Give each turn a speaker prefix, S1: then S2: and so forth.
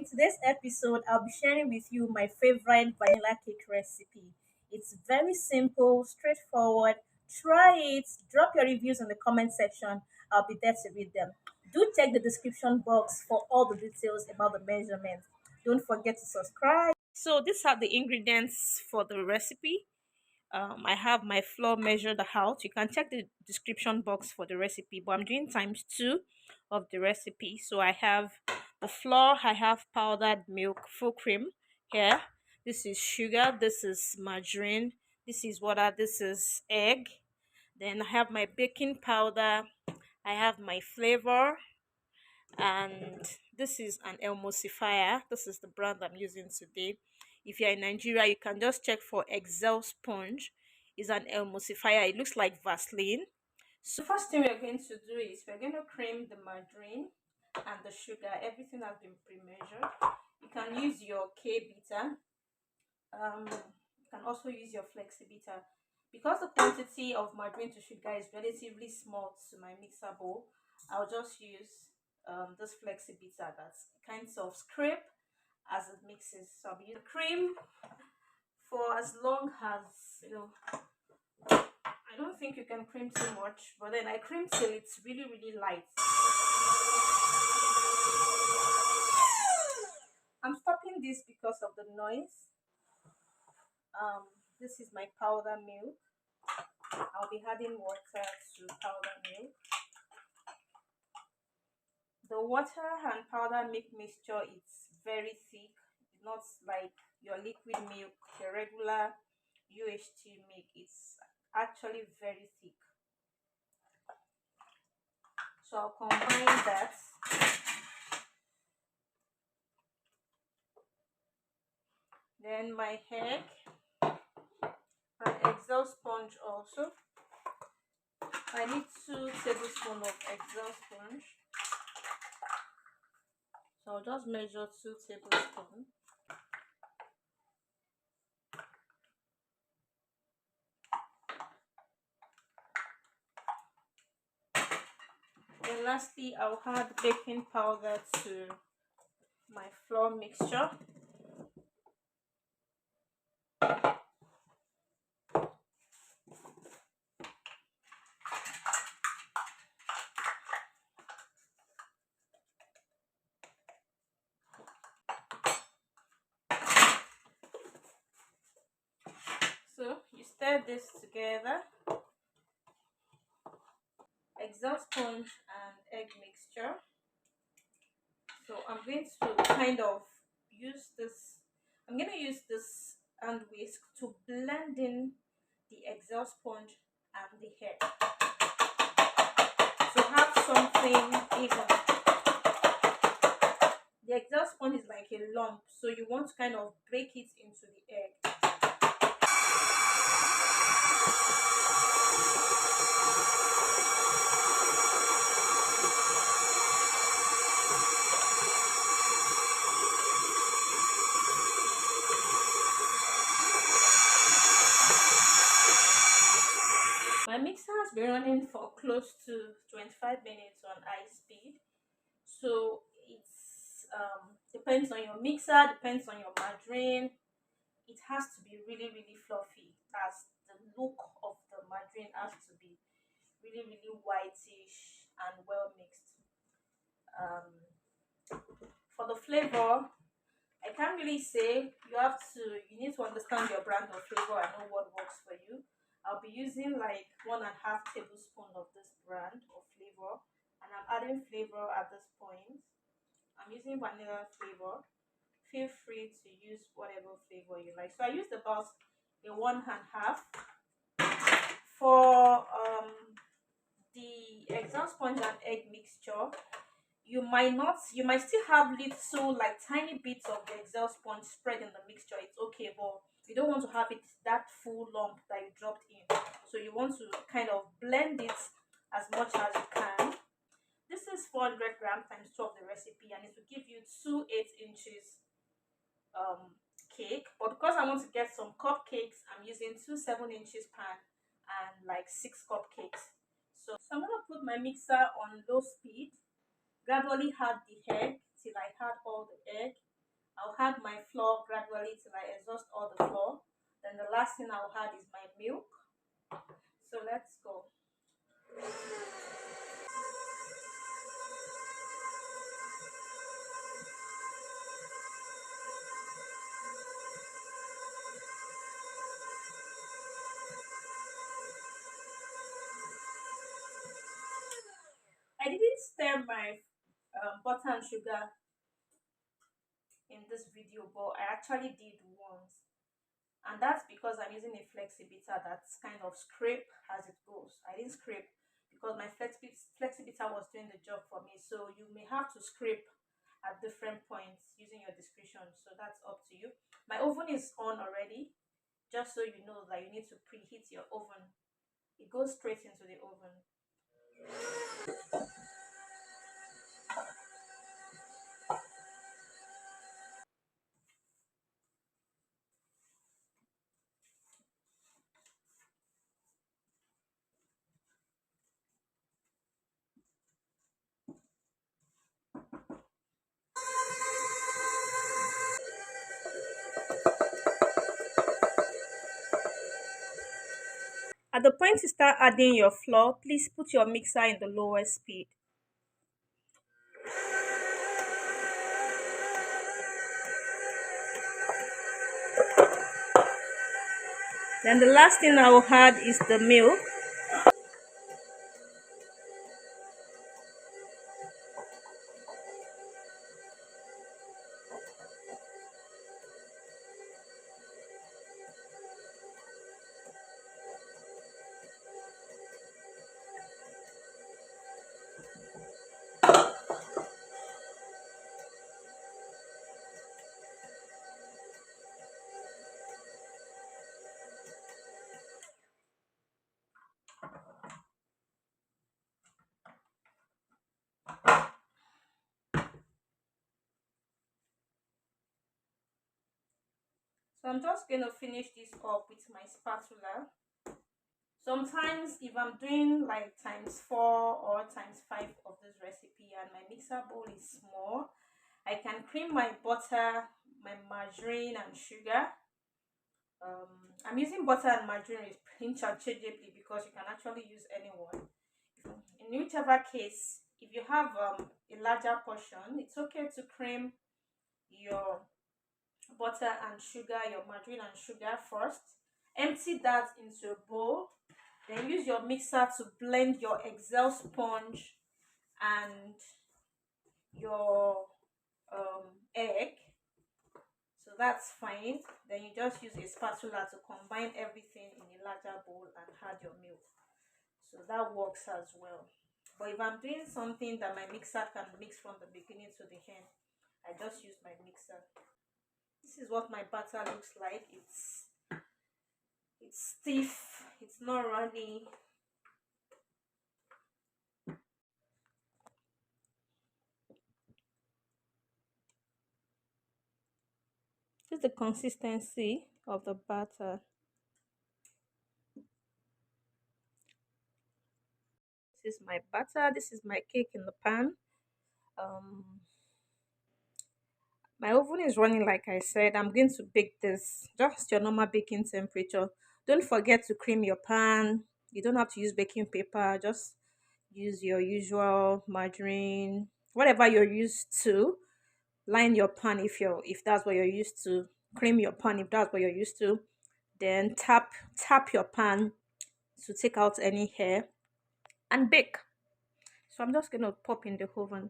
S1: In today's episode, I'll be sharing with you my favorite vanilla cake recipe. It's very simple, straightforward. Try it. Drop your reviews in the comment section. I'll be there to read them. Do check the description box for all the details about the measurements. Don't forget to subscribe. So, these are the ingredients for the recipe. I have my flour measured out. You can check the description box for the recipe, but I'm doing times two of the recipe. So I have the flour, I have powdered milk, full cream here. This is sugar, this is margarine, this is water, this is egg. Then I have my baking powder, I have my flavor, and this is an emulsifier. This is the brand I'm using today. If you're in Nigeria, you can just check for Excel sponge. It's an emulsifier. It looks like Vaseline. So first thing we're going to do is we're going to cream the margarine and the sugar. Everything has been pre-measured. You can use your K-beater. You can also use your flexi-beater. Because the quantity of margarine to sugar is relatively small to my mixer bowl, I'll just use this flexi beater that kinds of scrape as it mixes. So I'll be using cream for as long as I don't think you can cream too much, but then I cream till it's really light. I'm stopping this because of the noise. This is my powder milk. I'll be adding water to powder milk. The water and powder milk mixture is very thick. It's not like your liquid milk, your regular UHT milk. It's actually very thick. So I'll combine that. Then my egg and Excel sponge also. I need 2 tablespoons of Excel sponge. So I'll just measure 2 tablespoons. Then lastly, I'll add baking powder to my flour mixture. So you stir this together. Excel sponge and egg mixture. So I'm going to kind of use this. I'm going to use this hand whisk to blend in the Excel sponge and the egg to have something even. The Excel sponge is like a lump, so you want to kind of break it into the egg. My mixer has been running for close to 25 minutes on high speed. So it's depends on your mixer, depends on your margarine. It has to be really fluffy. As the look of the margarine has to be really whitish and well mixed. For the flavor, I can't really say. You need to understand your brand of flavor and know what works for you. I'll be using like 1.5 tablespoon of this brand of flavor, and I'm adding flavor at this point. I'm using vanilla flavor. Feel free to use whatever flavor you like. So I used about a 1.5 for the Excel sponge and egg mixture. You might still have little like tiny bits of the Excel sponge spread in the mixture. It's okay, but you don't want to have it that full lump that you dropped in. So you want to kind of blend it as much as you can. This is 400 grams times 2 of the recipe, and it will give you 2 8 inches cake. But because I want to get some cupcakes, I'm using 2 7 inches pan and like 6 cupcakes. So I'm gonna put my mixer on low speed. Gradually add the egg till I add all the egg. I'll add my flour gradually till I exhaust all the flour. Then the last thing I'll add is my milk. So let's go. I didn't stir my butter and sugar in this video, but I actually did once. And that's because I'm using a flexibiter that's kind of scrape as it goes. I didn't scrape because my flexibiter was doing the job for me. So you may have to scrape at different points using your discretion. So that's up to you. My oven is on already, just so you know that you need to preheat your oven. It goes straight into the oven. At the point you start adding your flour, please put your mixer in the lowest speed. Then the last thing I will add is the milk. So I'm just going to finish this up with my spatula. Sometimes if I'm doing like times 4 or times 5 of this recipe and my mixer bowl is small, I can cream my butter, my margarine and sugar. I'm using butter and margarine interchangeably because you can actually use any one. In whichever case, if you have a larger portion, it's okay to cream your butter and sugar, your margarine and sugar first. Empty that into a bowl. Then use your mixer to blend your Excel sponge and your egg. So that's fine. Then you just use a spatula to combine everything in a larger bowl and add your milk. So that works as well. But if I'm doing something that my mixer can mix from the beginning to the end, I just use my mixer. This is what my batter looks like. It's stiff, it's not runny. This is the consistency of the batter. This is my batter. This is my cake in the pan. Um, my oven is running like I said. I'm going to bake this just your normal baking temperature. Don't forget to cream your pan. You don't have to use baking paper. Just use your usual margarine, whatever you're used to. Line your pan if that's what you're used to. Cream your pan if that's what you're used to. Then tap your pan to take out any hair and bake. So I'm just gonna pop in the oven.